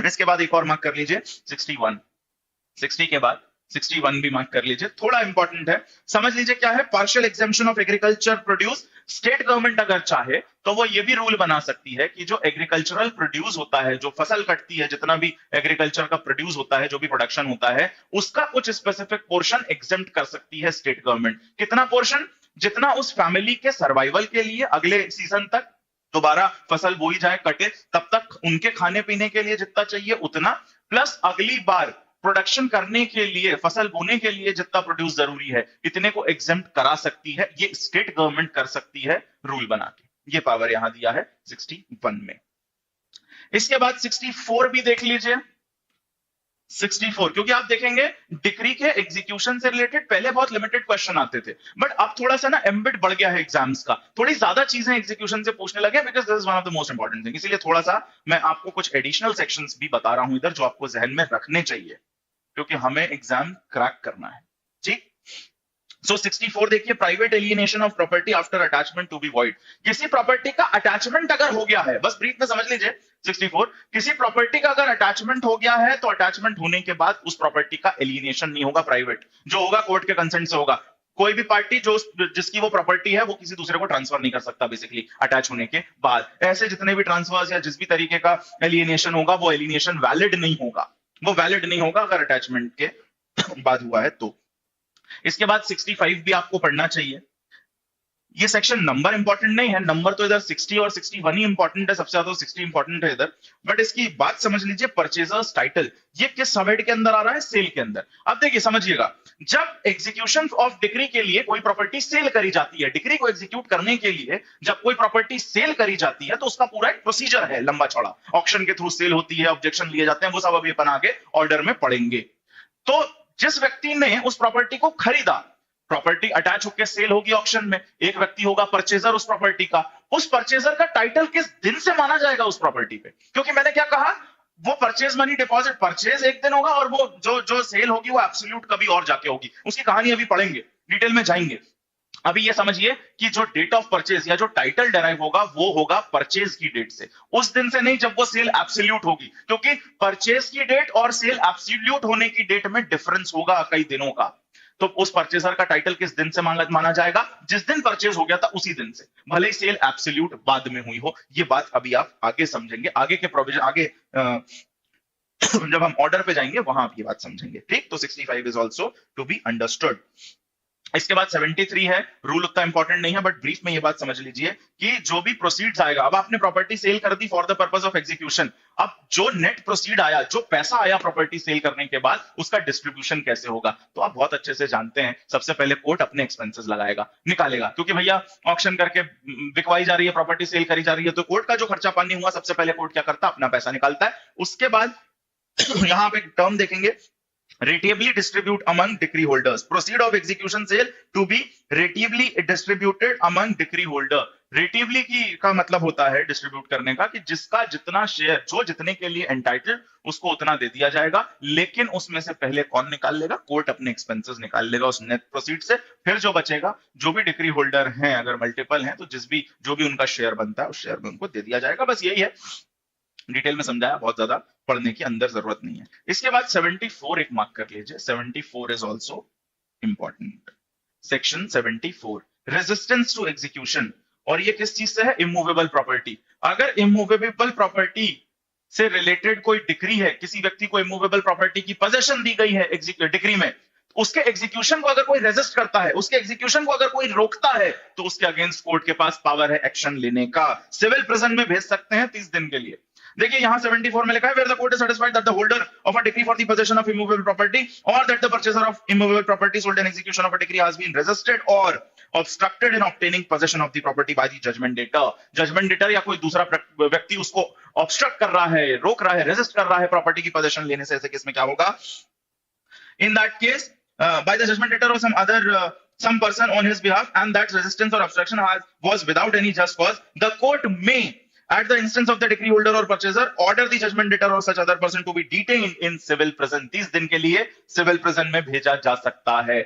इसके बाद एक और मार्क कर लीजिए 61, 60 के बाद 61 भी मार्क कर लीजिए, थोड़ा इंपॉर्टेंट है, समझ लीजिए क्या है। Partial exemption of agriculture produce, state government अगर चाहे तो वो ये भी रूल बना सकती है कि जो एग्रीकल्चरल प्रोड्यूस होता है, जो फसल कटती है, जितना भी एग्रीकल्चर का प्रोड्यूस होता है, जो भी प्रोडक्शन होता है, उसका कुछ स्पेसिफिक पोर्शन एग्जेम्प्ट कर सकती है स्टेट गवर्नमेंट। कितना पोर्शन? जितना उस फैमिली के सर्वाइवल के लिए अगले सीजन तक दोबारा फसल बोई जाए, कटे, तब तक उनके खाने पीने के लिए जितना चाहिए उतना, प्लस अगली बार प्रोडक्शन करने के लिए, फसल बोने के लिए जितना प्रोड्यूस जरूरी है, इतने को एग्जेम्प्ट करा सकती है। ये स्टेट गवर्नमेंट कर सकती है रूल बना के। ये पावर यहां दिया है 61 में। इसके बाद 64 भी देख लीजिए। 64, क्योंकि आप देखेंगे डिक्री के एग्जीक्यूशन से रिलेटेड पहले बहुत लिमिटेड क्वेश्चन आते थे, बट अब थोड़ा सा ना एम्बिट बढ़ गया है एग्जाम्स का, थोड़ी ज्यादा चीजें एग्जीक्यूशन से पूछने लगे, because this is one of the most important thing. इसीलिए थोड़ा सा मैं आपको कुछ एडिशनल सेक्शंस भी बता रहा हूं इधर, जो आपको जहन में रखने चाहिए, क्योंकि हमें एग्जाम क्रैक करना है। ठीक, सो 64 देखिए, private alienation of property after attachment to be void. किसी प्रॉपर्टी का अटैचमेंट अगर हो गया है, बस ब्रीफ में समझ लीजिए 64, किसी प्रॉपर्टी का अगर अटैचमेंट हो गया है तो अटैचमेंट होने के बाद उस प्रॉपर्टी का एलियनेशन नहीं होगा प्राइवेट, जो होगा कोर्ट के कंसेंट से होगा। कोई भी पार्टी जो जिसकी वो प्रॉपर्टी है वो किसी दूसरे को ट्रांसफर नहीं कर सकता बेसिकली अटैच होने के बाद। ऐसे जितने भी ट्रांसफर्स या जिस भी तरीके का एलियनेशन होगा, वो एलियनेशन वैलिड नहीं होगा, वो वैलिड नहीं होगा अगर अटैचमेंट के बाद हुआ है तो। इसके बाद 65 भी आपको पढ़ना चाहिए। ये सेक्शन नंबर इंपॉर्टेंट नहीं है, नंबर तो इधर 60 और 61 ही इंपॉर्टेंट है, सबसे ज्यादा 60 इंपॉर्टेंट है इधर, बट इसकी बात समझ लीजिए। परचेजर्स टाइटल, ये किस सबहेड के अंदर आ रहा है? सेल के अंदर। अब देखिए समझिएगा, जब एग्जीक्यूशन ऑफ डिक्री के लिए कोई प्रॉपर्टी सेल करी जाती है, डिक्री को एग्जीक्यूट करने के लिए जब कोई प्रॉपर्टी सेल करी जाती है तो उसका पूरा एक प्रोसीजर है लंबा चौड़ा, ऑक्शन के थ्रू सेल होती है, ऑब्जेक्शन लिए जाते हैं, वो सब अभी अपन आगे ऑर्डर में पढ़ेंगे। तो जिस व्यक्ति ने उस प्रॉपर्टी को खरीदा, प्रॉपर्टी अटैच होकर सेल होगी ऑक्शन में, एक व्यक्ति होगा परचेजर उस प्रॉपर्टी का। उस परचेजर का टाइटल किस दिन से माना जाएगा उस प्रॉपर्टी पे? क्योंकि मैंने क्या कहा, वो परचेज मनी डिपॉजिट, परचेज एक दिन होगा और वो जो सेल होगी वो एब्सोल्यूट कभी और जाके होगी। उसकी कहानी अभी पढ़ेंगे, डिटेल में जाएंगे। अभी ये समझिए कि जो डेट ऑफ परचेज या जो टाइटल डेराइव होगा वो होगा परचेज की डेट से, उस दिन से नहीं जब वो सेल एब्सोल्यूट होगी, क्योंकि परचेज की डेट और सेल एब्सोल्यूट होने की डेट में डिफरेंस होगा कई दिनों का। तो उस परचेजर का टाइटल किस दिन से माना जाएगा? जिस दिन परचेज हो गया था उसी दिन से, भले ही सेल एब्सोल्यूट बाद में हुई हो। ये बात अभी आप आगे समझेंगे, आगे के प्रोविजन आगे जब हम ऑर्डर पे जाएंगे वहां आप ये बात समझेंगे। ठीक, तो 65 is also to be understood. इसके बाद 73 है, रूल उतना इंपॉर्टेंट नहीं है, बट ब्रीफ में ये बात समझ लीजिए कि जो भी प्रोसीड्स आएगा, अब आपने प्रॉपर्टी सेल कर दी for the purpose of execution, अब जो नेट प्रोसीड आया, जो पैसा आया प्रॉपर्टी सेल करने के बाद, उसका डिस्ट्रीब्यूशन कैसे होगा? तो आप बहुत अच्छे से जानते हैं, सबसे पहले कोर्ट अपने एक्सपेंसेस लगाएगा, निकालेगा, क्योंकि भैया ऑक्शन करके बिकवाई जा रही है, प्रॉपर्टी सेल करी जा रही है, तो कोर्ट का जो खर्चा पानी हुआ, सबसे पहले कोर्ट क्या करता है? अपना पैसा निकालता है। उसके बाद यहां पे टर्म देखेंगे, rateably distribute among decree holders, proceed of execution sale to be rateably distributed among decree holder। rateably की का मतलब होता है डिस्ट्रीब्यूट करने का, कि जिसका जितना शेयर, जो जितने के लिए एंटाइटल्ड, उसको उतना दे दिया जाएगा, लेकिन उसमें से पहले कौन निकाल लेगा? कोर्ट अपने एक्सपेंसेस निकाल लेगा उस नेट प्रोसीड से। फिर जो बचेगा, जो भी डिक्री होल्डर हैं, अगर मल्टीपल हैं तो जो भी उनका शेयर बनता है उस शेयर में उनको दे दिया जाएगा। बस यही है, डिटेल में समझाया, बहुत ज्यादा पढ़ने की अंदर जरूरत नहीं है। इसके बाद 74 एक मार्क कर लीजिए, 74 is also important. Section 74, resistance to execution, और ये किस चीज से है? Immovable property. अगर इमूवेबल प्रॉपर्टी से रिलेटेड कोई डिक्री है, किसी व्यक्ति को इमूवेबल प्रॉपर्टी की पोजेशन दी गई है डिक्री में, उसके एग्जीक्यूशन को अगर कोई रेजिस्ट करता है, उसके एग्जीक्यूशन को अगर कोई रोकता है, तो उसके अगेंस्ट कोर्ट के पास पावर है एक्शन लेने का। सिविल प्रिजन में भेज सकते हैं 30 दिन के लिए। देखिए यहां 74 में लिखा है, where the court is satisfied that the holder of a decree for the possession of immovable property or that the purchaser of immovable property sold in execution of a decree has been resisted or obstructed in obtaining possession of the property by the judgment debtor। judgment debtor या कोई दूसरा व्यक्ति उसको obstruct कर रहा है, रोक रहा है, रेजिस्ट कर रहा है प्रॉपर्टी की पोजेशन लेने से, ऐसे केस में क्या होगा? In that case, by the judgment debtor or some person on his behalf, and that resistance or obstruction was without any just cause, the court may, at the instance of the decree holder or purchaser, order the judgment debtor or such other person to be detained in civil prison। 30 दिन के लिए civil prison में भेजा जा सकता है।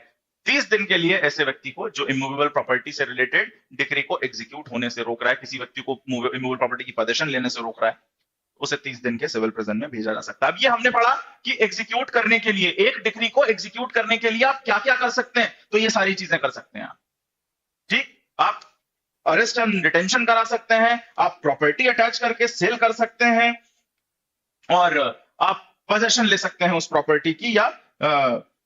30 दिन के लिए ऐसे व्यक्ति को जो इमूवेबल प्रॉपर्टी से रिलेटेड डिक्री को एग्जीक्यूट होने से रोक रहा है, किसी व्यक्ति को इमूवेबल प्रॉपर्टी की पोजेशन लेने से रोक रहा है, उसे 30 दिन के सिविल प्रिजन में भेजा जा सकता है। अब ये हमने पढ़ा कि एग्जीक्यूट करने के लिए, एक डिक्री को एग्जीक्यूट करने के लिए आप क्या क्या कर सकते हैं, तो ये सारी चीजें कर सकते हैं आप। ठीक, आप अरेस्ट एंड डिटेंशन करा सकते हैं, आप प्रॉपर्टी अटैच करके सेल कर सकते हैं, और आप पोजेशन ले सकते हैं उस प्रॉपर्टी की, या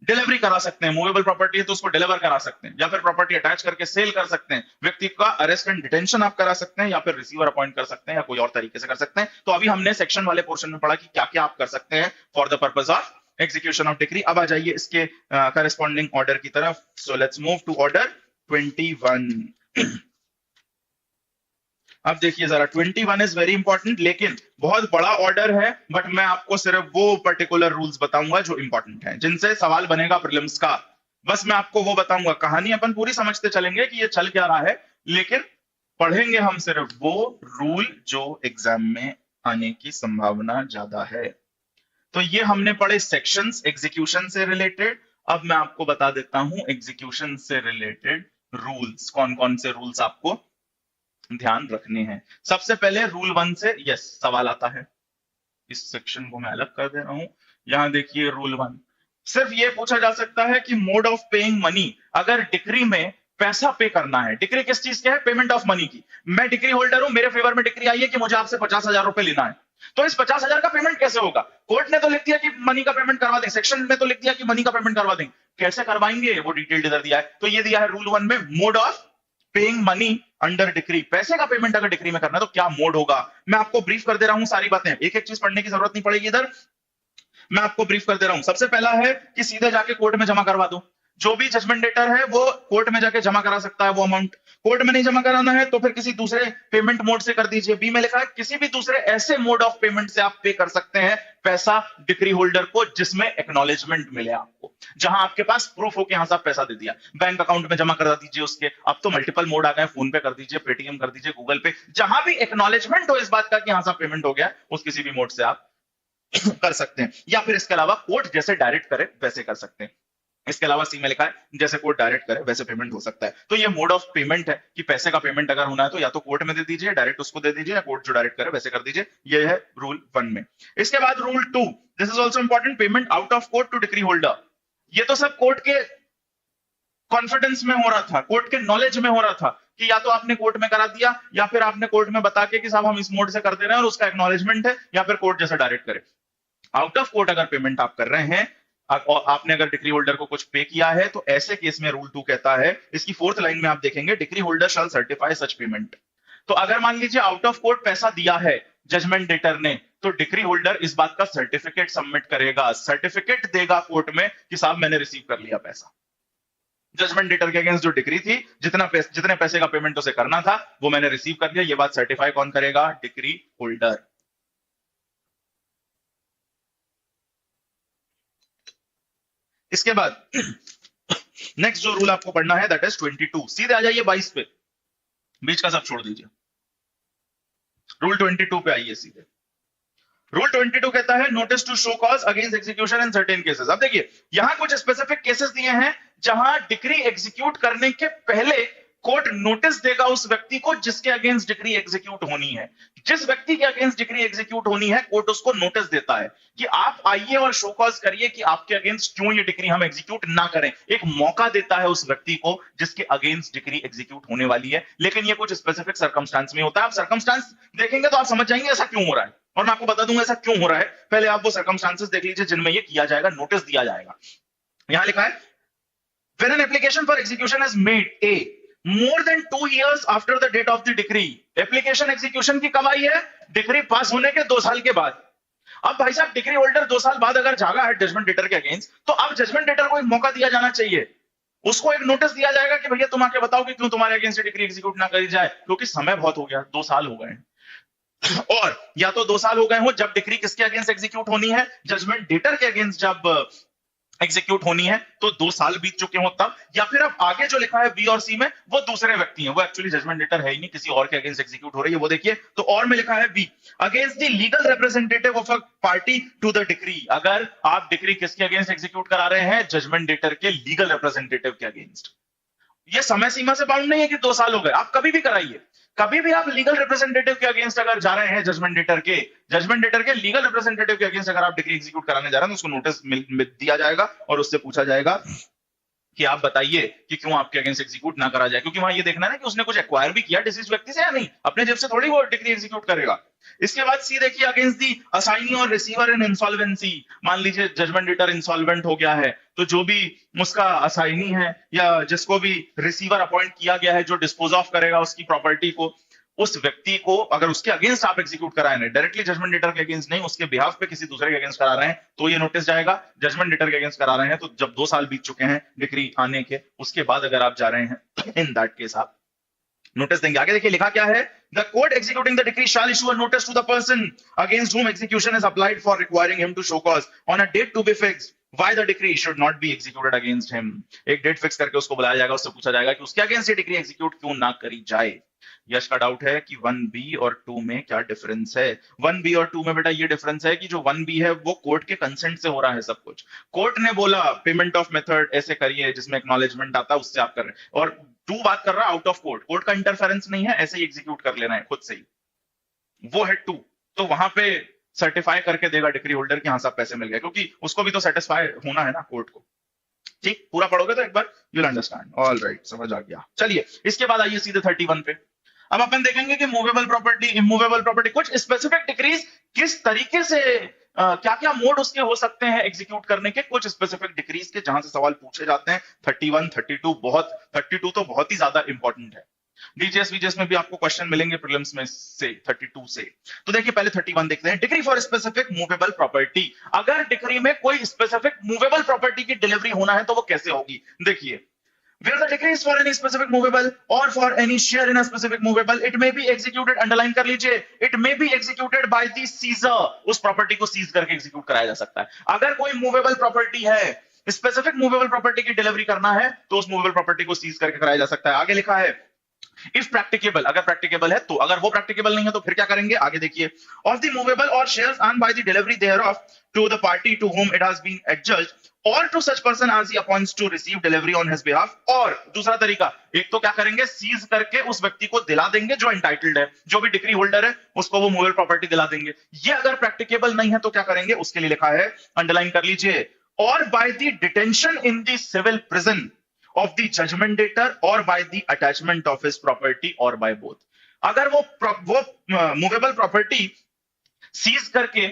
डिलीवरी करा सकते हैं। मूवेबल प्रॉपर्टी है तो उसको डिलीवर करा सकते हैं, या फिर प्रॉपर्टी अटैच करके सेल कर सकते हैं। व्यक्ति का अरेस्ट एंड डिटेंशन आप करा सकते हैं, या फिर रिसीवर अपॉइंट कर सकते हैं, या कोई और तरीके से कर सकते हैं। तो अभी हमने सेक्शन वाले पोर्शन में पढ़ा कि क्या क्या आप कर सकते हैं for the purpose of execution of decree. अब आ जाइए इसके करस्पॉन्डिंग ऑर्डर की तरफ। So let's move to order 21। अब देखिए जरा, 21 इज वेरी इंपॉर्टेंट, लेकिन बहुत बड़ा ऑर्डर है, बट मैं आपको सिर्फ वो पर्टिकुलर रूल्स बताऊंगा जो इंपॉर्टेंट हैं, जिनसे सवाल बनेगा प्रीलिम्स का। बस मैं आपको वो बताऊंगा, कहानी अपन पूरी समझते चलेंगे कि ये चल क्या रहा है, लेकिन पढ़ेंगे हम सिर्फ वो रूल जो एग्जाम में आने की संभावना ज्यादा है। तो ये हमने पढ़े सेक्शंस एग्जीक्यूशन से रिलेटेड। अब मैं आपको बता देता हूं एग्जीक्यूशन से रिलेटेड रूल्स, कौन कौन से रूल्स आपको ध्यान रखने हैं। सबसे पहले रूल 1 से यस सवाल आता है, इस सेक्शन को मैं अलग कर दे रहा हूं। यहां देखिए रूल 1, सिर्फ ये पूछा जा सकता है कि मोड ऑफ पेइंग मनी, अगर डिक्री में पैसा पे करना है। डिक्री किस चीज के है? पेमेंट ऑफ मनी की। मैं डिक्री होल्डर हूं, मेरे फेवर में डिक्री आई है कि मुझे आपसे 50,000 रुपए लेना है, तो इस 50,000 का पेमेंट कैसे होगा? कोर्ट ने तो लिख दिया कि मनी का पेमेंट करवा दें, सेक्शन में तो लिख दिया कि मनी का पेमेंट करवा दें, कैसे करवाएंगे वो डिटेल्ड इधर दिया है। तो ये दिया है रूल 1 में, mode of paying money under decree. पैसे का पेमेंट अगर डिक्री में करना है तो क्या मोड होगा। मैं आपको ब्रीफ कर दे रहा हूं सारी बातें, एक एक चीज पढ़ने की जरूरत नहीं पड़ेगी इधर, मैं आपको ब्रीफ कर दे रहा हूं। सबसे पहला है कि सीधे जाके कोर्ट में जमा करवा दो। जो भी जजमेंट डेटर है वो कोर्ट में जाके जमा करा सकता है वो अमाउंट। कोर्ट में नहीं जमा कराना है तो फिर किसी दूसरे पेमेंट मोड से कर दीजिए। बी में लिखा है किसी भी दूसरे ऐसे मोड ऑफ पेमेंट से आप पे कर सकते हैं पैसा डिक्री होल्डर को जिसमें एक्नॉलेजमेंट मिले आपको, जहां आपके पास प्रूफ हो कि यहां से आप पैसा दे दिया। बैंक अकाउंट में जमा करा दीजिए उसके, अब तो मल्टीपल मोड आ गए, फोन पे कर दीजिए, पेटीएम कर दीजिए, गूगल पे, जहां भी एक्नॉलेजमेंट हो इस बात का कि यहां से पेमेंट हो गया, उस किसी भी मोड से आप कर सकते हैं। या फिर इसके अलावा कोर्ट जैसे डायरेक्ट करे वैसे कर सकते हैं। इसके अलावा सी में लिखा है जैसे कोर्ट डायरेक्ट करे वैसे पेमेंट हो सकता है। तो ये मोड ऑफ पेमेंट है कि पैसे का पेमेंट अगर होना है तो या तो कोर्ट में दे दीजिए, डायरेक्ट उसको दे दीजिए, या कोर्ट जो डायरेक्ट करे वैसे कर दीजिए। ये है रूल 1 में। इसके बाद rule 2, this is also important, payment out of court to decree holder. ये तो सब कोर्ट के कॉन्फिडेंस में हो रहा था, कोर्ट के नॉलेज में हो रहा था कि या तो आपने कोर्ट में करा दिया या फिर आपने कोर्ट में बता के कि साहब हम इस मोड से कर दे रहे हैं और उसका एक्नॉलेजमेंट है, या फिर कोर्ट जैसे डायरेक्ट करे। आउट ऑफ कोर्ट अगर पेमेंट आप कर रहे हैं और आपने अगर डिक्री होल्डर को कुछ पे किया है तो ऐसे केस में रूल 2 कहता है, इसकी 4th लाइन में आप देखेंगे, डिक्री होल्डर शैल सर्टिफाई सच पेमेंट। तो अगर मान लीजिए आउट ऑफ कोर्ट पैसा दिया है जजमेंट डेटर ने, तो डिक्री होल्डर इस बात का सर्टिफिकेट सबमिट करेगा, सर्टिफिकेट देगा कोर्ट में कि साहब मैंने रिसीव कर लिया पैसा। जजमेंट डेटर के अगेंस्ट जो डिक्री थी, जितने पैसे का पेमेंट उसे करना था वो मैंने रिसीव कर लिया, ये बात सर्टिफाई कौन करेगा? Decree holder. इसके बाद नेक्स्ट जो रूल आपको पढ़ना है दैट इज 22। सीधे आ जाइए 22 पे, बीच का सब छोड़ दीजिए, रूल 22 पे आइए सीधे। रूल 22 कहता है notice to show cause against execution in certain cases. अब देखिए यहां कुछ स्पेसिफिक केसेस दिए हैं जहां डिक्री एग्जीक्यूट करने के पहले कोर्ट नोटिस देगा उस व्यक्ति को जिसके अगेंस्ट डिक्री एग्जीक्यूट होनी है। जिस व्यक्ति के अगेंस्ट डिक्री एग्जीक्यूट होनी है कोर्ट उसको नोटिस देता है कि आप आइए और शो कॉज करिए कि आपके अगेंस्ट क्यों ये डिक्री हम एग्जीक्यूट ना करें। एक मौका देता है उस व्यक्ति को जिसके अगेंस्ट डिक्री एग्जीक्यूट होने वाली है, लेकिन ये कुछ स्पेसिफिक सर्कमस्टांस में होता है। आप सर्कमस्टांस देखेंगे तो आप समझ जाएंगे ऐसा क्यों हो रहा है, और मैं आपको बता दूंगा ऐसा क्यों हो रहा है। पहले आप वो सर्कमस्टांसेस देख लीजिए जिनमें ये किया जाएगा, नोटिस दिया जाएगा। यहां लिखा है when an application for execution is made a more than 2 years after the date of the decree। Application execution की कब आई है? डिक्री पास होने के 2 साल के बाद। अब भाई साहब डिक्री होल्डर 2 साल बाद अगर जागा है जजमेंट डेटर के अगेंस्ट, तो अब जजमेंट डेटर को एक मौका दिया जाना चाहिए, उसको एक नोटिस दिया जाएगा कि भैया तुम आके बताओ कि क्यों तुम्हारे अगेंस्ट डिक्री एग्जीक्यूट ना करी जाए, क्योंकि समय बहुत हो गया, 2 साल हो गए। और या तो 2 साल हो गए हो जब डिक्री किसके अगेंस्ट एग्जीक्यूट होनी है? जजमेंट डेटर के अगेंस्ट जब एग्जीक्यूट होनी है, तो 2 साल बीत चुके हो तब। या फिर अब आगे जो लिखा है बी और सी में वो दूसरे व्यक्ति हैं, वो एक्चुअली जजमेंट डेटर है ही नहीं, किसी और के अगेंस्ट एग्जीक्यूट हो रही है। वो देखिए तो और में लिखा है B against the legal representative of a party to the decree. अगर आप डिक्री किसके अगेंस्ट एग्जीक्यूट करा रहे हैं? जजमेंट डेटर के लीगल रिप्रेजेंटेटिव के अगेंस्ट। ये समय सीमा से बाउंड नहीं है कि 2 साल हो गए, आप कभी भी कराइए। कभी भी आप लीगल रिप्रेजेंटेटिव के अगेंस्ट अगर जा रहे हैं, जजमेंट डेटर के लीगल रिप्रेजेंटेटिव के अगेंस्ट अगर आप डिक्री एग्जीक्यूट कराने जा रहे हैं तो उसको नोटिस दिया जाएगा और उससे पूछा जाएगा कि आप बताइए कि क्यों आपके अगेंस्ट एग्जीक्यूट ना करा जाए, क्योंकि वहां ये देखना है ना कि उसने कुछ एक्वायर भी किया डिसीज व्यक्ति से या नहीं, अपने जेब से थोड़ी वो डिग्री एग्जीक्यूट करेगा। इसके बाद सी देखिए, अगेंस्ट दी असाइनी और रिसीवर इन इंसॉल्वेंसी। मान लीजिए जजमेंट डेटर इंसॉल्वेंट हो गया है, तो जो भी उसका असाइनी है या जिसको भी रिसीवर अपॉइंट किया गया है जो डिस्पोज ऑफ करेगा उसकी प्रॉपर्टी को, उस व्यक्ति को अगर उसके अगेंस्ट आप एग्जीक्यूट करा रहे हैं, डायरेक्टली जजमेंट डेटर के अगेंस्ट नहीं, उसके बिहाफ पे किसी दूसरे के अगेंस्ट करा रहे हैं तो ये नोटिस जाएगा। जजमेंट डेटर के अगेंस्ट करा रहे हैं तो जब 2 साल बीत चुके हैं डिक्री आने के, उसके बाद अगर आप जा रहे हैं इन दैट केस आप नोटिस देंगे। आगे देखिए लिखा क्या है, the court executing the decree shall issue a notice to the person against whom execution is applied for requiring him to show cause on a date to be fixed why the decree should not be executed against him। एक date fix करके उसको बुलाया जाएगा, उससे पूछा जाएगा कि उसके अगेंस्ट ये डिक्री एग्जीक्यूट क्यों ना करी जाए। यश का डाउट है कि 1B और 2 में क्या डिफरेंस है। 1B और 2 में बेटा ये डिफरेंस है कि जो 1B है वो कोर्ट के कंसेंट से हो रहा है सब कुछ। कोर्ट ने बोला पेमेंट ऑफ मेथड ऐसे करिए जिसमें एक्नॉलेजमेंट आता है, उससे आप कर रहे हैं, और 2 बात कर रहा है आउट ऑफ कोर्ट, कोर्ट का इंटरफेरेंस नहीं है, ऐसे ही एग्जीक्यूट कर लेना है खुद से ही, वो है 2। तो वहां पे सर्टिफाई करके देगा डिक्री होल्डर कि हाँ साहब पैसे मिल गए, क्योंकि उसको भी तो सेटिस्फाई होना है ना कोर्ट को। ठीक, पूरा पढ़ोगे तो एक बार यूल अंडरस्टैंड। ऑल राइट, समझ आ गया। चलिए इसके बाद आइए सीधे 31 पे। अब अपन देखेंगे कि मूवेबल प्रॉपर्टी, इमूवेबल प्रॉपर्टी, कुछ स्पेसिफिक डिक्रीज किस तरीके से क्या क्या मोड उसके हो सकते हैं एग्जीक्यूट करने के, कुछ स्पेसिफिक डिक्रीज के जहां से सवाल पूछे जाते हैं। 31, 32 तो बहुत ही ज्यादा इंपॉर्टेंट है। डीजीएस वीजीएस में भी आपको क्वेश्चन मिलेंगे प्रीलिम्स में से 32 से। तो देखिए पहले 31 देखते हैं, decree for specific movable property. अगर डिक्री में कोई स्पेसिफिक मूवेबल प्रॉपर्टी की डिलीवरी होना है तो वो कैसे होगी। देखिए, where the decree is for any specific movable or for any share in a specific movable, it may be executed, underline कर लीजिए, it may be executed by the seizure। उस प्रॉपर्टी को सीज करके एग्जीक्यूट कराया जा सकता है। अगर कोई मूवेबल प्रॉपर्टी है, स्पेसिफिक मूवेबल प्रॉपर्टी की डिलीवरी करना है तो उस मूवेबल प्रॉपर्टी को सीज करके कराया जा सकता है। आगे लिखा है इफ प्रैक्टिकेबल, अगर प्रैक्टिकेबल है तो, अगर वो प्रैक्टिकेबल नहीं है तो फिर क्या करेंगे। आगे देखिए, ऑफ द मूवेबल और shares earn by the delivery thereof to the party to whom it has been adjudged or to such person as he appoints to receive delivery on his behalf। और दूसरा तरीका, एक तो क्या करेंगे, seize करके उस व्यक्ति को दिला देंगे जो एंटाइटल्ड है, जो भी डिक्री होल्डर है उसको वो मूवेबल प्रॉपर्टी दिला देंगे। ये अगर प्रैक्टिकेबल नहीं है तो क्या करेंगे, उसके लिए लिखा है, अंडरलाइन कर लीजिए, और by the detention in the civil prison of the judgment debtor or by the attachment of his property or by both। अगर वो मूवेबल प्रॉपर्टी सीज करके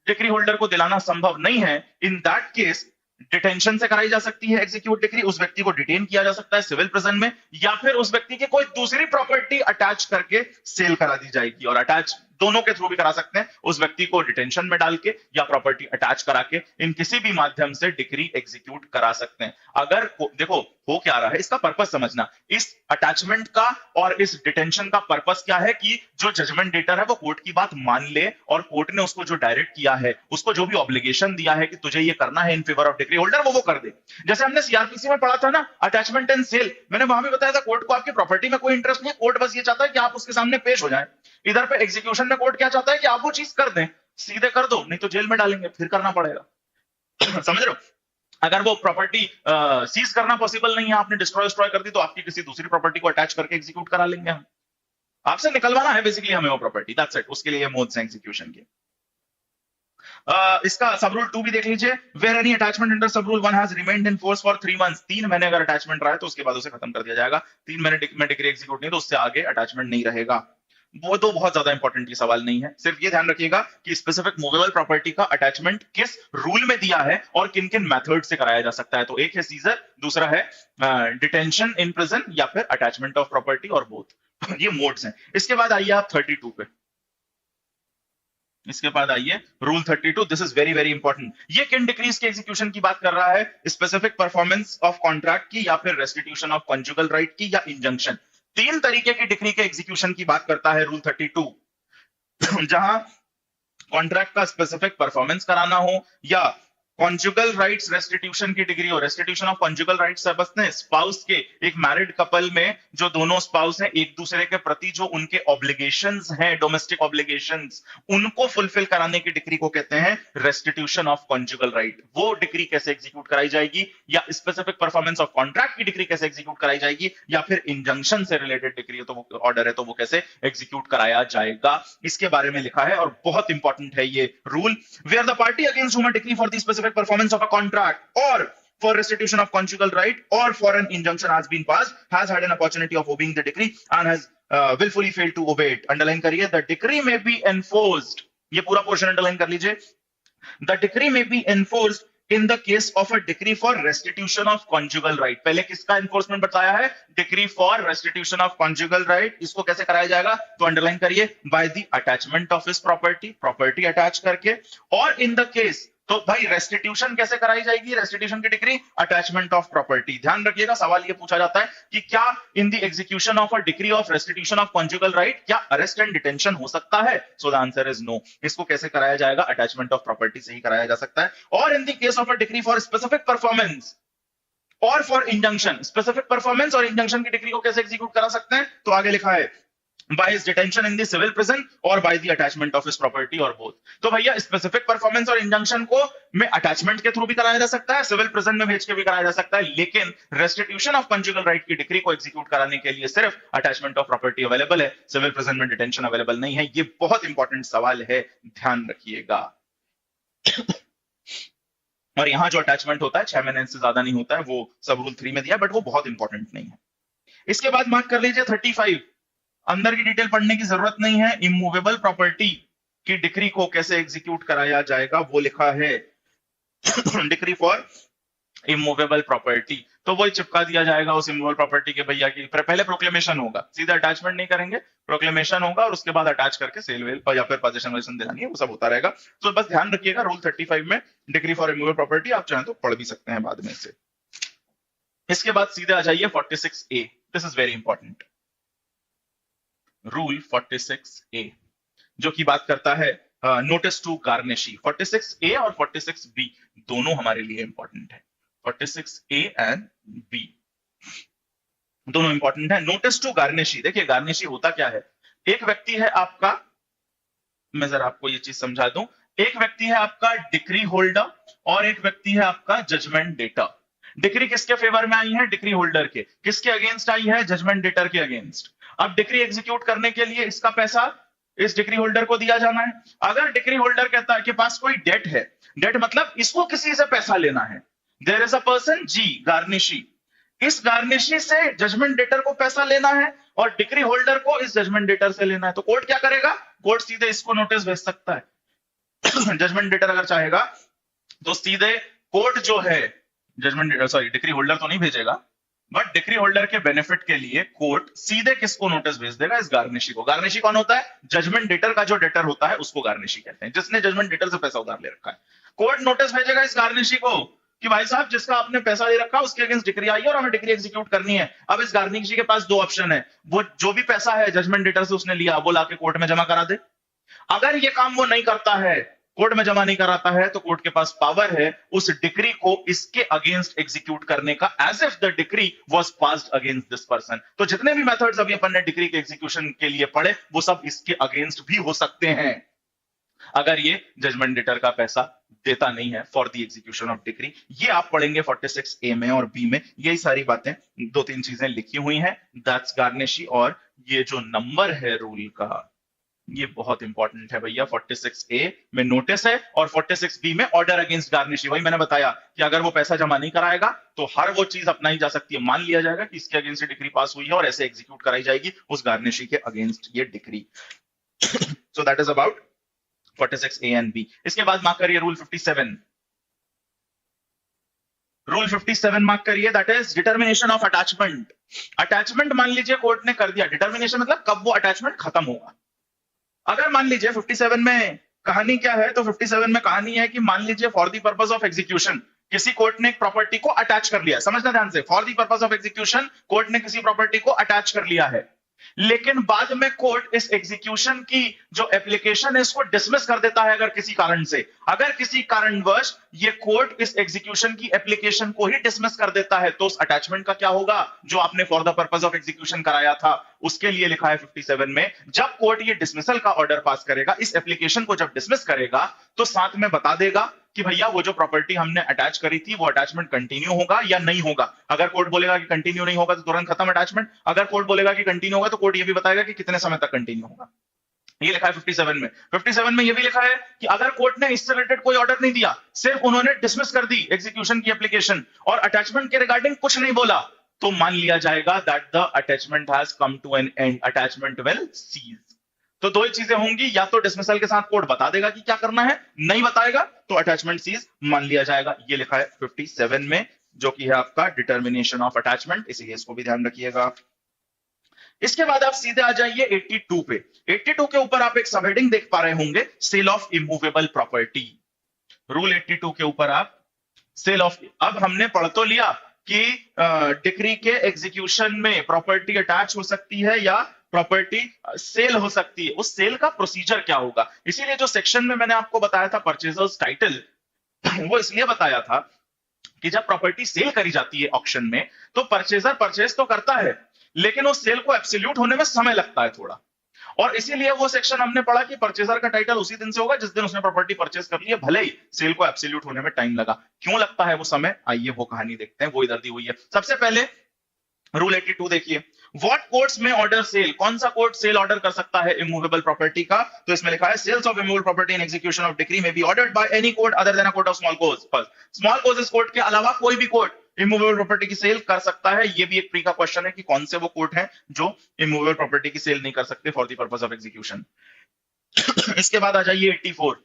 डिक्री होल्डर को दिलाना संभव नहीं है, इन दैट केस डिटेंशन से कराई जा सकती है एग्जीक्यूट डिक्री, उस व्यक्ति को डिटेन किया जा सकता है सिविल प्रिजन में, या फिर उस व्यक्ति की कोई दूसरी प्रॉपर्टी अटैच करके सेल करा दी जाएगी। और अटैच दोनों के थ्रू भी करा सकते हैं, उस व्यक्ति को डिटेंशन में डाल के या प्रॉपर्टी अटैच करा के, इन किसी भी माध्यम से डिक्री एग्जीक्यूट करा सकते हैं। अगर देखो हो क्या रहा है, इसका पर्पस समझना, इस अटैचमेंट का और इस डिटेंशन का पर्पस क्या है कि जो जजमेंट डेटर है वो कोर्ट की बात मान ले और कोर्ट ने उसको जो डायरेक्ट किया है, उसको जो भी ऑब्लिगेशन दिया है कि तुझे ये करना है in favour of decree holder, वो कर दे। जैसे हमने सीआरपीसी में पढ़ा था ना अटैचमेंट एंड सेल, मैंने वहां भी बताया था कोर्ट को आपकी प्रॉपर्टी में कोई इंटरेस्ट नहीं है, कोर्ट बस ये चाहता है कि आप उसके सामने पेश हो जाए। इधर पे एग्जीक्यूशन में कोर्ट क्या चाहता है कि आप वो चीज कर दें, सीधे कर दो, नहीं तो जेल में डालेंगे, फिर करना पड़ेगा। समझ रहे हो, अगर वो प्रॉपर्टी सीज करना पॉसिबल नहीं है, आपने डिस्ट्रॉय कर दी, तो आपकी किसी दूसरी प्रॉपर्टी को अटैच करके एग्जीक्यूट करा लेंगे हम। आपसे निकलवाना है बेसिकली हमें वो प्रॉपर्टी, दैट्स इट। उसके लिए मोड्स हैं एग्जीक्यूशन के। इसका सब रूल 2 भी देख लीजिए, where any attachment under sub rule 1 has remained in force for 3 months. 3 महीने अगर अटैचमेंट रहा है तो उसके बाद उसे खत्म कर दिया जाएगा। 3 महीने में डिक्री एग्जीक्यूट नहीं तो उससे आगे अटैचमेंट नहीं रहेगा। वो तो बहुत ज्यादा इंपॉर्टेंट सवाल नहीं है, सिर्फ ये ध्यान रखिएगा कि स्पेसिफिक मूवेबल प्रॉपर्टी का अटैचमेंट किस रूल में दिया है और किन किन मेथड से कराया जा सकता है। तो एक है सीजर, दूसरा है डिटेंशन इन प्रिजन, या फिर अटैचमेंट ऑफ प्रॉपर्टी, और बोथ। ये मोड्स हैं। इसके बाद आइए आप 32 पे, इसके बाद आइए rule 32। This is very very important. ये किन डिक्रीज के एग्जीक्यूशन की बात कर रहा है, स्पेसिफिक परफॉर्मेंस ऑफ कॉन्ट्रैक्ट की, या फिर रेस्टिट्यूशन ऑफ कॉन्जुगल राइट की, या इंजंक्शन। 3 तरीके की डिक्री के एग्जीक्यूशन की बात करता है रूल 32, जहां कॉन्ट्रैक्ट का स्पेसिफिक परफॉर्मेंस कराना हो, या कॉन्जुगल राइट्स रेस्टिट्यूशन की डिग्री हो, रेस्टिट्यूशन ऑफ कॉन्जुगल राइट्स है बस ने स्पाउस के, एक मैरिड कपल में जो दोनों स्पाउस हैं एक दूसरे के प्रति जो उनके ऑब्लिगेशंस हैं, डोमेस्टिक ऑब्लिगेशंस, उनको फुलफिल कराने की डिग्री को कहते हैं रेस्टिट्यूशन ऑफ कॉन्जुगल राइट। वो डिग्री कैसे एग्जीक्यूट कराई जाएगी, या स्पेसिफिक परफॉर्मेंस ऑफ कॉन्ट्रैक्ट की डिग्री कैसे एग्जीक्यूट कराई जाएगी, या फिर इंजंक्शन से रिलेटेड डिग्री तो वो ऑर्डर है तो वो कैसे एग्जीक्यूट कराया जाएगा, इसके बारे में लिखा है। और बहुत इंपॉर्टेंट है ये rule. Where the party against whom a decree for the specific performance of a contract or for restitution of conjugal right or for an injunction has been passed has had an opportunity of obeying the decree and has willfully failed to obey it। Underline करिए, the decree may be enforced, ये पूरा portion underline कर लीजिए। The decree may be enforced in the case of a decree for restitution of conjugal right। पहले किसका enforcement बताया है, decree for restitution of conjugal right। इसको कैसे कराया जाएगा, तो अंडरलाइन करिए, by the attachment of his property, property attach करके, और in the case, तो भाई रेस्टिट्यूशन कैसे कराई जाएगी, रेस्टिट्यूशन की डिग्री अटैचमेंट ऑफ प्रॉपर्टी। ध्यान रखिएगा, सवाल ये पूछा जाता है कि क्या in the execution of a degree of restitution of conjugal right क्या अरेस्ट एंड डिटेंशन हो सकता है, so the answer is no. इसको कैसे कराया जाएगा, अटैचमेंट ऑफ प्रॉपर्टी से ही कराया जा सकता है। और in the case of a degree for specific performance और फॉर इंजंक्शन, स्पेसिफिक परफॉर्मेंस और इंजंक्शन की डिग्री को कैसे एग्जीक्यूट करा सकते हैं, तो आगे लिखा है by his detention in the civil prison or by the attachment of his property or both। तो भैया स्पेसिफिक परफॉर्मेंस और इंजंक्शन को में अटैचमेंट के थ्रू भी कराया जा सकता है, सिविल प्रिजन में भेज के भी कराया जा सकता है, लेकिन रेस्टिट्यूशन ऑफ कंजुगल राइट की डिग्री को एग्जीक्यूट कराने के लिए सिर्फ अटैचमेंट ऑफ प्रॉपर्टी अवेलेबल है, सिविल प्रिजन में डिटेंशन अवेलेबल नहीं है। ये बहुत इंपॉर्टेंट सवाल है, ध्यान रखिएगा। और यहां जो अटैचमेंट होता है 6 महीने से ज्यादा नहीं होता है, वो सब रूल 3 में दिया, बट वो बहुत इंपॉर्टेंट नहीं है। इसके बाद मार्क कर लीजिए 35, अंदर की डिटेल पढ़ने की जरूरत नहीं है। इमूवेबल प्रॉपर्टी की डिक्री को कैसे एग्जीक्यूट कराया जाएगा वो लिखा है, डिक्री फॉर इमूवेबल प्रॉपर्टी, तो वही चिपका दिया जाएगा उस इमूवेबल प्रॉपर्टी के भैया की। पहले प्रोक्लेमेशन होगा, सीधा अटैचमेंट नहीं करेंगे, प्रोक्लेमेशन होगा और उसके बाद अटैच करके सेल वेल या फिर पोजीशन वोजीशन दिलानी है, वो सब होता रहेगा। तो बस ध्यान रखिएगा रूल 35 में डिक्री फॉर इमूवेबल प्रॉपर्टी आप चाहें तो पढ़ भी सकते हैं बाद में से। इसके बाद सीधे आ जाइए 46A, this is very important. Rule 46A जो की बात करता है नोटिस टू गार्निशी। 46A और 46B दोनों हमारे लिए इंपॉर्टेंट है, 46A एंड B दोनों इंपॉर्टेंट है। नोटिस टू गार्निशी, देखिए गार्निशी होता क्या है, एक व्यक्ति है आपका, मैं जरा आपको ये चीज समझा दूं, एक व्यक्ति है आपका डिक्री होल्डर और एक व्यक्ति है आपका जजमेंट डेटर। डिक्री किसके फेवर में आई है, डिक्री होल्डर के। किसके अगेंस्ट आई है, जजमेंट डेटर के अगेंस्ट। अब डिक्री एग्जीक्यूट करने के लिए इसका पैसा इस डिक्री होल्डर को दिया जाना है। अगर डिक्री होल्डर कहता है कि पास कोई डेट है, डेट मतलब इसको किसी से पैसा लेना है, देयर इज अ पर्सन जी गार्निशी, इस गार्निशी से जजमेंट डेटर को पैसा लेना है और डिक्री होल्डर को इस जजमेंट डेटर से लेना है, तो कोर्ट क्या करेगा, कोर्ट सीधे इसको नोटिस भेज सकता है। जजमेंट डेटर अगर चाहेगा तो सीधे कोर्ट जो है जजमेंट सॉरी डिक्री होल्डर तो नहीं भेजेगा, बट डिक्री होल्डर के बेनिफिट के लिए कोर्ट सीधे किसको नोटिस भेज देगा, इस गार्निशी को। गार्निशी कौन होता है, जजमेंट डेटर का जो डेटर होता है उसको गार्निशी कहते हैं, जिसने जजमेंट डेटर से पैसा उधार ले रखा है। कोर्ट नोटिस भेजेगा इस गार्निशी को कि भाई साहब जिसका आपने पैसा ले रखा उसके अगेंस्ट डिक्री आई है और हमें डिक्री एग्जीक्यूट करनी है। अब इस गार्निशी के पास दो ऑप्शन है, वो जो भी पैसा है जजमेंट डेटर से उसने लिया वो लाके कोर्ट में जमा करा दे। अगर ये काम वो नहीं करता है, कोर्ट में जमा नहीं कराता है, तो कोर्ट के पास पावर है उस डिक्री को इसके अगेंस्ट एग्जीक्यूट करने का, as if the decree was passed against this person. तो जितने भी मेथड्स अभी अपन ने डिक्री के एग्जीक्यूशन के लिए पढ़े वो सब इसके अगेंस्ट भी हो सकते हैं, अगर ये जजमेंट डेटर का पैसा देता नहीं है for the execution of decree. ये आप पढ़ेंगे 46A में और B में, यही सारी बातें 2-3 चीजें लिखी हुई हैं, दैट्स गार्निशी। और ये जो नंबर है रूल का ये बहुत इंपॉर्टेंट है भैया, 46A में नोटिस है और 46B में ऑर्डर अगेंस्ट गार्निशी। वही मैंने बताया कि अगर वो पैसा जमा नहीं कराएगा तो हर वो चीज अपनाई जा सकती है, मान लिया जाएगा कि इसके अगेंस्ट डिक्री पास हुई है और ऐसे एग्जीक्यूट कराई जाएगी उस गार्निशी के अगेंस्ट ये decree. So that is about 46A and B। इसके बाद मार्क करिए रूल 57। रूल 57 मार्क करिए, that is determination of attachment. Attachment मान लीजिए कोर्ट ने कर दिया, डिटर्मिनेशन मतलब कब वो अटैचमेंट खत्म होगा। अगर मान लीजिए 57 में कहानी क्या है, तो 57 में कहानी है कि मान लीजिए for the purpose of execution किसी कोर्ट ने एक प्रॉपर्टी को अटैच कर लिया, समझना ध्यान से, for the purpose of execution court ने किसी प्रॉपर्टी को अटैच कर लिया है। लेकिन बाद में कोर्ट इस एग्जीक्यूशन की जो एप्लीकेशन है इसको डिसमिस कर देता है अगर किसी कारण से। अगर किसी कारणवश ये कोर्ट इस एग्जीक्यूशन की एप्लीकेशन को ही डिसमिस कर देता है तो उस अटैचमेंट का क्या होगा, जो आपने for the purpose of execution कराया था उसके लिए लिखा है 57 में, जब कोर्ट ये डिसमिसल का ऑर्डर पास करेगा, इस एप्लीकेशन को जब डिसमिस करेगा तो साथ में बता देगा कि भैया वो जो प्रॉपर्टी हमने अटैच करी थी वो अटैचमेंट कंटिन्यू होगा या नहीं होगा। अगर कोर्ट बोलेगा कि कंटिन्यू नहीं होगा तो तुरंत खत्म अटैचमेंट, अगर कोर्ट बोलेगा कि कंटिन्यू होगा तो कोर्ट ये भी बताएगा कि कितने समय तक कंटिन्यू होगा। ये लिखा है 57 में। 57 में ये भी लिखा है कि अगर कोर्ट ने इससे रिलेटेड कोई ऑर्डर नहीं दिया, सिर्फ उन्होंने डिसमिस कर दी एग्जीक्यूशन की एप्लीकेशन और अटैचमेंट के रिगार्डिंग कुछ नहीं बोला, तो मान लिया जाएगा that the attachment has come to an end, attachment will cease. तो दो ही चीजें होंगी, या तो डिसमिसल के साथ कोर्ट बता देगा कि क्या करना है, नहीं बताएगा तो अटैचमेंट सीज मान लिया जाएगा। ये लिखा है 57 में, जो कि है आपका डिटर्मिनेशन ऑफ अटैचमेंट, इसीलिए इसको भी ध्यान रखिएगा। इसके बाद आप सीधे आ जाइए 82 पे। 82 के ऊपर आप एक सबहेडिंग देख पा रहे होंगे, sale of immovable property. Rule 82 के ऊपर आप सेल ऑफ, अब हमने पढ़ तो लिया कि डिक्री के एग्जीक्यूशन में प्रॉपर्टी अटैच हो सकती है या प्रॉपर्टी सेल हो सकती है, उस सेल का प्रोसीजर क्या होगा। इसीलिए जो सेक्शन में मैंने आपको बताया था परचेजर्स टाइटल, वो इसलिए बताया था कि जब प्रॉपर्टी सेल करी जाती है ऑक्शन में तो परचेजर परचेज तो करता है, लेकिन उस सेल को एब्सोल्यूट होने में समय लगता है थोड़ा, और इसीलिए वो सेक्शन हमने पढ़ा कि परचेजर का टाइटल उसी दिन से होगा जिस दिन उसने प्रॉपर्टी परचेज कर ली है, भले ही सेल को एब्सोल्यूट होने में टाइम लगा। क्यों लगता है वो समय, आइए वो कहानी देखते हैं, वो इधर दी हुई है। सबसे पहले रूल 82 देखिए, व्हाट कोर्ट्स में ऑर्डर सेल, कौन सा कोर्ट सेल ऑर्डर कर सकता है इमूवेबल प्रॉपर्टी का, तो इसमें लिखा है sales of immovable property in execution of decree may be ordered by any court other than a court of small cause. Small causes court के अलावा कोई भी कोर्ट इमूवेबल प्रॉपर्टी की सेल कर सकता है। ये भी एक प्री का क्वेश्चन है कि कौन से वो कोर्ट हैं जो इमूवेबल प्रॉपर्टी की सेल नहीं कर सकते for the purpose of execution. इसके बाद आ जाइए 84।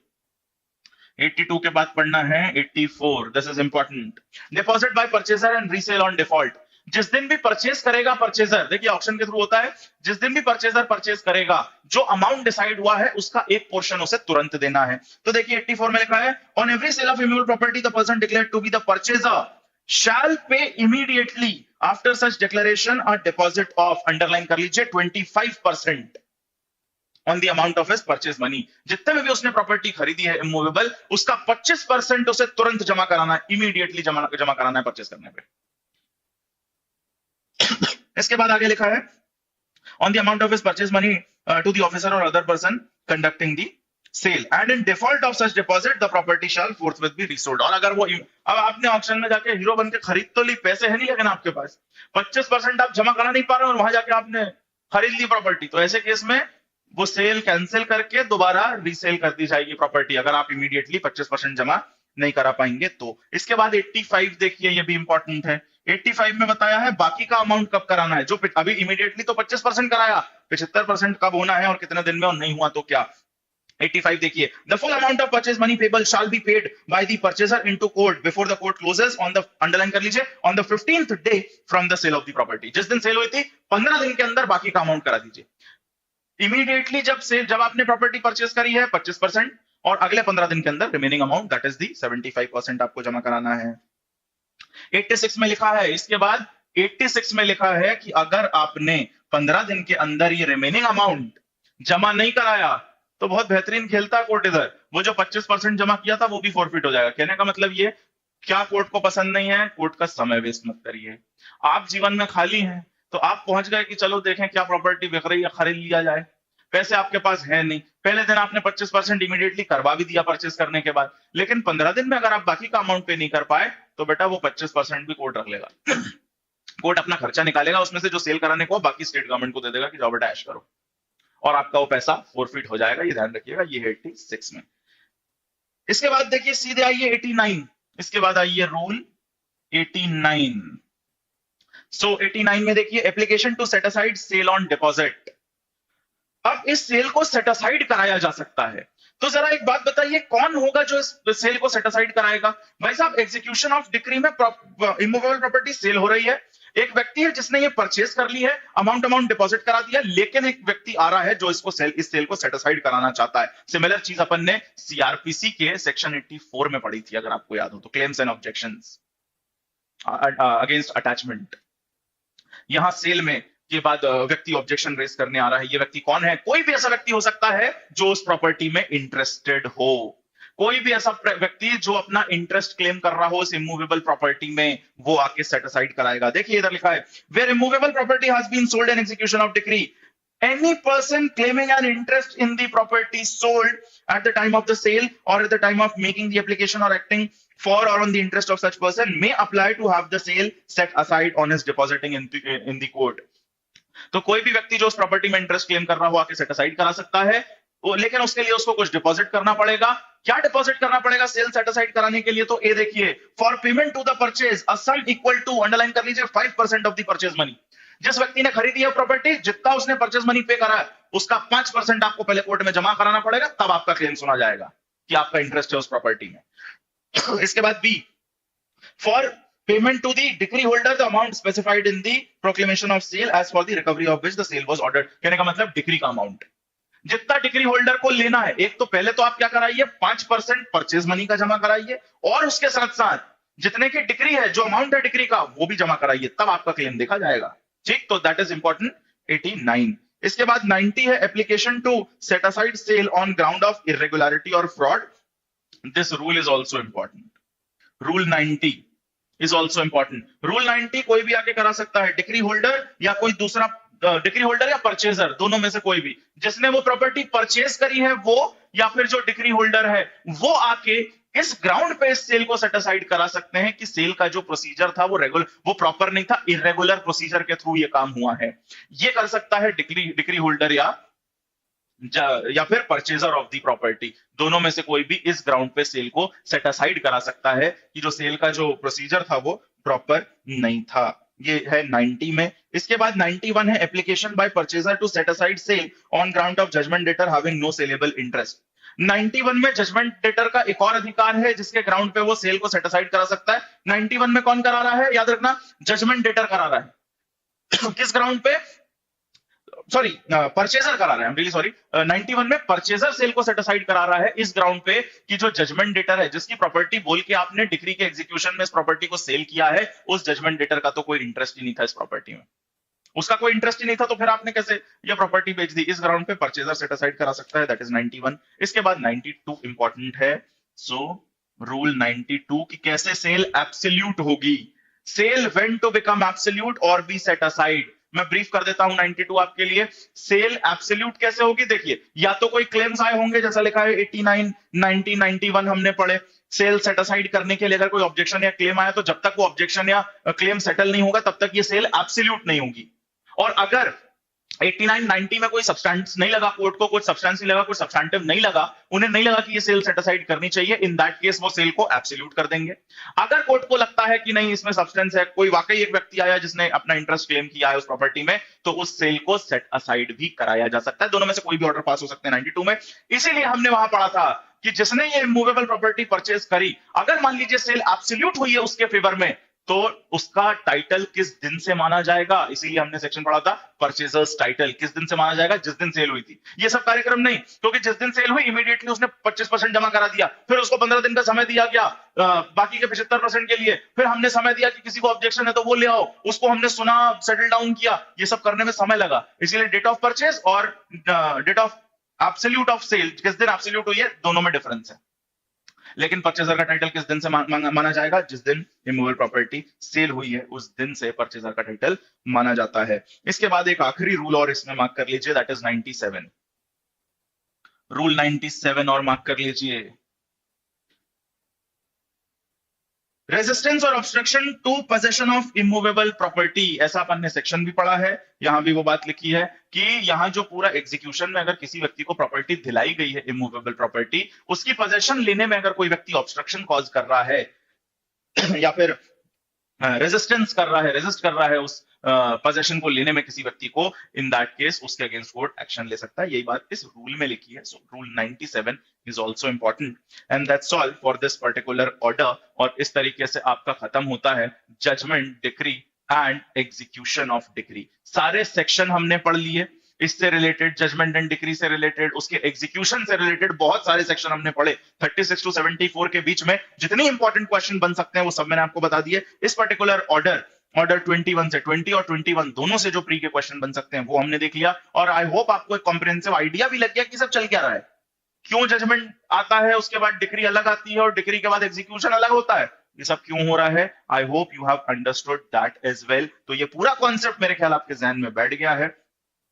82 के बाद पढ़ना है 84, this is important. Deposit by purchaser and resale on default. जिस दिन भी परचेज करेगा परचेजर, देखिए ऑक्शन के थ्रू होता है, जिस दिन भी परचेजर परचेज करेगा जो अमाउंट डिसाइड हुआ है उसका एक पोर्शन उसे तुरंत देना है। तो देखिए 84 में लिखा है, on every sale of immovable property the person declared to be the purchaser shall pay immediately after such declaration a deposit of, underline कर लीजिए, 25% on the amount of his purchase money। जितने में भी उसने प्रॉपर्टी खरीदी है immovable, उसका 25% उसे तुरंत जमा कराना है, इमीडिएटली जमा कराना है परचेज करने पे। इसके बाद आगे लिखा है, on the amount of his purchase money to the officer or other person conducting the sale and in default of such deposit the property shall forthwith be restored. और अगर वो, अब आपने ऑक्शन में जाके हीरो बन के खरीद तो ली, पैसे है नहीं लेकिन आपके पास 25% आप जमा करा नहीं पा रहे और वहां जाके आपने खरीद ली प्रॉपर्टी, तो ऐसे केस में वो सेल कैंसिल करके दोबारा रीसेल कर दी जाएगी प्रॉपर्टी, अगर आप इमीडिएटली 25% जमा नहीं करा पाएंगे तो। इसके बाद 85 देखिए, ये भी इंपॉर्टेंट है। 85 में बताया है बाकी का अमाउंट कब कराना है, जो अभी इमीडिएटली तो 25% कराया, 75% कब होना है और कितने दिन में, और नहीं हुआ तो क्या। 85 देखिए, the full amount of purchase money payable shall be paid by the purchaser into court before the court closes on the, underline कर लीजिए, on the 15th day from the sale of the property। जिस दिन cell हुई थी 15 दिन के अंदर बाकी का अमाउंट करा दीजिए। इमीडिएटली जब आपने प्रॉपर्टी परचेज करी है 25%, और अगले 15 दिन के अंदर remaining amount that is the 75% आपको जमा कराना है। 86 में लिखा है, इसके बाद 86 में लिखा है कि अगर आपने 15 दिन के अंदर ये रिमेनिंग अमाउंट जमा नहीं कराया तो बहुत बेहतरीन खेलता है कोर्ट इधर, वो जो 25% जमा किया था वो भी फॉरफिट हो जाएगा। कहने का मतलब ये, क्या कोर्ट को पसंद नहीं है, कोर्ट का समय वेस्ट मत करिए। आप जीवन में खाली हैं तो आप पहुंच गए कि चलो देखें क्या प्रॉपर्टी बिक रही है, खरीद लिया जाए, पैसे आपके पास है नहीं, पहले दिन आपने 25% इमीडिएटली करवा भी दिया परचेस करने के बाद, लेकिन 15 दिन में अगर आप बाकी का अमाउंट पे नहीं कर पाए तो बेटा वो 25% भी कोर्ट रख लेगा। कोर्ट अपना खर्चा निकालेगा उसमें से, जो सेल कराने को बाकी स्टेट गवर्नमेंट को दे देगा कि जाओ बेटा ऐश करो, और आपका वो पैसा फोरफिट हो जाएगा, ये ध्यान रखिएगा। ये है 86 में। इसके बाद देखिए सीधे आइए 89, इसके बाद आइए रूल 89। सो 89 में देखिए, application to set aside sale on deposit. अब इस सेल को सेट असाइड कराया जा सकता है, तो जरा एक बात बताइए, कौन होगा जो इस सेल को सेट असाइड कराएगा। भाई साहब, एग्जीक्यूशन ऑफ डिक्री में इमूवेबल प्रॉपर्टी सेल हो रही है, एक व्यक्ति है जिसने ये परचेज कर ली है, अमाउंट डिपॉजिट करा दिया, लेकिन एक व्यक्ति आ रहा है जो इस सेल को सेट असाइड कराना चाहता है। सिमिलर चीज अपन ने सीआरपीसी के सेक्शन 84 में पढ़ी थी, अगर आपको याद हो तो, claims and objections against attachment. यहां सेल में के बाद व्यक्ति ऑब्जेक्शन रेज करने आ रहा है, ये व्यक्ति कौन है? कोई भी ऐसा व्यक्ति हो सकता है जो उस प्रॉपर्टी में इंटरेस्टेड हो, कोई भी ऐसा व्यक्ति जो अपना इंटरेस्ट क्लेम कर रहा हो इस इमूवेबल प्रॉपर्टी में, वो आके सेट असाइड कराएगा। देखिए इधर लिखा है, where immovable property has been sold in execution of decree, any person claiming an interest in the property sold at the time of the sale or at the time of making the application or acting for or on the interest of such person may apply to have the sale set aside on his depositing in the court। तो कोई भी व्यक्ति जो उस property में interest claim कर रहा हो आके सेट असाइड करा सकता है, लेकिन उसके लिए उसको कुछ डिपॉजिट करना पड़ेगा। क्या डिपॉजिट करना पड़ेगा सेल सेट असाइड कराने के लिए? तो ये देखिए, for payment to the purchase a sum equal to, underline कर लीजिए, 5% ऑफ द परचेज मनी। जिस व्यक्ति ने खरीदी है प्रॉपर्टी, जितना उसने परचेज मनी पे करा है उसका 5% आपको पहले कोर्ट में जमा कराना पड़ेगा, तब आपका क्लेम सुना जाएगा कि आपका इंटरेस्ट है उस प्रॉपर्टी में। इसके बाद B, for payment to the decree holder the amount specified in the proclamation of sale as for the recovery of which the sale was ordered. कहने का मतलब डिक्री का अमाउंट जितना डिक्री होल्डर को लेना है, एक तो पहले तो आप क्या कराइए, 5% परचेज मनी का जमा कराइए, और उसके साथ साथ जितने की डिक्री है, जो अमाउंट है डिक्री का, वो भी जमा कराइए, तब आपका क्लेम देखा जाएगा। ठीक, तो दैट इज इंपॉर्टेंट 89। इसके बाद 90 है, application to set aside sale on ground of irregularity और fraud. This rule is also important. Rule 90 is also important. Rule 90 कोई भी आके करा सकता है, डिक्री होल्डर या कोई दूसरा, डिक्री होल्डर या परचेजर, दोनों में से कोई भी, जिसने वो प्रॉपर्टी परचेज करी है वो, या फिर जो डिक्री होल्डर है वो आके इस ग्राउंड पे इस सेल को सेट असाइड करा सकते हैं कि सेल का जो प्रोसीजर था वो प्रॉपर नहीं था, इरेगुलर प्रोसीजर के थ्रू ये काम हुआ है। ये कर सकता है डिक्री होल्डर या फिर परचेजर ऑफ द प्रॉपर्टी, दोनों में से कोई भी इस ग्राउंड पे सेल को सेट असाइड करा सकता है कि जो सेल का जो प्रोसीजर था वो प्रॉपर नहीं था। ये है 90 में। इसके बाद 91 है, application by purchaser to set aside sale on ground of judgment debtor having no saleable interest. 91 में जजमेंट डेटर का एक और अधिकार है जिसके ग्राउंड पे वो सेल को सेट असाइड करा सकता है। 91 में कौन करा रहा है? याद रखना, जजमेंट डेटर करा रहा है। किस ग्राउंड पे? सॉरी, परचेजर करा रहा है, रियली सॉरी। 91 में परचेजर सेल को सेट असाइड करा रहा है इस ग्राउंड पे कि जो जजमेंट डेटर है, जिसकी प्रॉपर्टी बोल के आपने डिक्री के एग्जीक्यूशन में इस प्रॉपर्टी को सेल किया है, उस जजमेंट डेटर का तो कोई इंटरेस्ट ही नहीं था इस प्रॉपर्टी में, उसका कोई इंटरेस्ट ही नहीं था, तो फिर आपने कैसे ये प्रॉपर्टी बेच दी? इस ग्राउंड पे परचेजर सेट असाइड करा सकता है, दैट इज 91। इसके बाद 92 इंपॉर्टेंट है। सो रूल 92 की कैसे सेल एब्सोल्यूट होगी, sale when to become absolute और बी सेट असाइड। मैं ब्रीफ कर देता हूं 92 आपके लिए। सेल एब्सोल्यूट कैसे होगी? देखिए, या तो कोई क्लेम्स आए होंगे, जैसा लिखा है 89, 90, 91 हमने पढ़े। सेल सेट असाइड करने के लिए अगर कोई ऑब्जेक्शन या क्लेम आया तो जब तक वो ऑब्जेक्शन या क्लेम सेटल नहीं होगा तब तक ये सेल एब्सोल्यूट नहीं होगी। और अगर 89, 90 में कोई सब्सटेंस नहीं लगा, कोर्ट को कुछ सब्सटेंस नहीं लगा, कुछ सब्सटेंटिव नहीं लगा, उन्हें नहीं लगा कि ये सेल सेट असाइड करनी चाहिए, इन दैट केस वो सेल को एब्सोल्यूट कर देंगे। अगर कोर्ट को लगता है कि नहीं इसमें सब्सटेंस है, कोई वाकई एक व्यक्ति आया जिसने अपना इंटरेस्ट क्लेम किया है उस प्रॉपर्टी में, तो उस सेल को सेट असाइड भी कराया जा सकता है। दोनों में से कोई भी ऑर्डर पास हो सकते हैं 92 में। इसीलिए हमने वहां पढ़ा था कि जिसने ये मूवेबल प्रॉपर्टी परचेज करी, अगर मान लीजिए सेल एब्सोल्यूट हुई है उसके फेवर में, तो उसका टाइटल किस दिन से माना जाएगा? इसीलिए हमने सेक्शन पढ़ा था परचेजर्स टाइटल किस दिन से माना जाएगा? जिस दिन सेल हुई थी। ये सब कार्यक्रम नहीं, क्योंकि जिस दिन सेल हुई इमीडिएटली उसने 25% जमा करा दिया, फिर उसको 15 दिन का समय दिया गया बाकी के 75% के लिए, फिर हमने समय दिया कि किसी को ऑब्जेक्शन है तो वो ले आओ, उसको हमने सुना, सेटल डाउन किया, ये सब करने में समय लगा। इसीलिए डेट ऑफ परचेज और date of absolute of sale, किस दिन एब्सोल्यूट हुई है, दोनों में डिफरेंस है। लेकिन परचेजर का टाइटल किस दिन से माना जाएगा? जिस दिन इमूवेबल प्रॉपर्टी सेल हुई है उस दिन से परचेजर का टाइटल माना जाता है। इसके बाद एक आखिरी रूल और इसमें मार्क कर लीजिए, दैट इज 97। रूल 97 और मार्क कर लीजिए, रेजिस्टेंस और obstruction to possession of immovable property. ऐसा अपन ने सेक्शन भी पढ़ा है, यहां भी वो बात लिखी है कि यहां जो पूरा एग्जीक्यूशन में अगर किसी व्यक्ति को प्रॉपर्टी दिलाई गई है इमूवेबल प्रॉपर्टी, उसकी पोजेशन लेने में अगर कोई व्यक्ति ऑब्स्ट्रक्शन कॉज कर रहा है या फिर रेजिस्टेंस कर रहा है, रेजिस्ट कर रहा है उस पोजेशन को लेने में किसी व्यक्ति को, इन दैट केस उसके अगेंस्ट कोर्ट एक्शन ले सकता है। यही बात इस रूल में लिखी है। So rule 97 is also important and that's all for this particular order. और इस तरीके से आपका खत्म होता है judgment, decree and execution of decree. सारे सेक्शन हमने पढ़ लिए, इससे रिलेटेड, जजमेंट एंड डिक्री से रिलेटेड, उसके एग्जीक्यूशन से रिलेटेड बहुत सारे सेक्शन हमने पढ़े। 36 टू 74 के बीच में जितने इंपॉर्टेंट क्वेश्चन बन सकते हैं वो सब मैंने आपको बता दिए। इस पर्टिकुलर ऑर्डर ऑर्डर 21 से 20 और 21 दोनों से जो प्री के क्वेश्चन बन सकते हैं वो हमने देख लिया। और आई होप आपको एक कॉम्प्रिहेंसिव आइडिया भी लग गया कि सब चल क्या रहा है, क्यों जजमेंट आता है, उसके बाद डिक्री अलग आती है और डिक्री के बाद एग्जीक्यूशन अलग होता है, ये सब क्यों हो रहा है। I hope you have understood that as well. तो ये पूरा कॉन्सेप्ट मेरे ख्याल आपके जहन में बैठ गया है।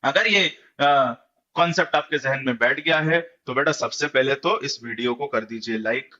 अगर ये कॉन्सेप्ट आपके जहन में बैठ गया है तो बेटा सबसे पहले तो इस वीडियो को कर दीजिए लाइक,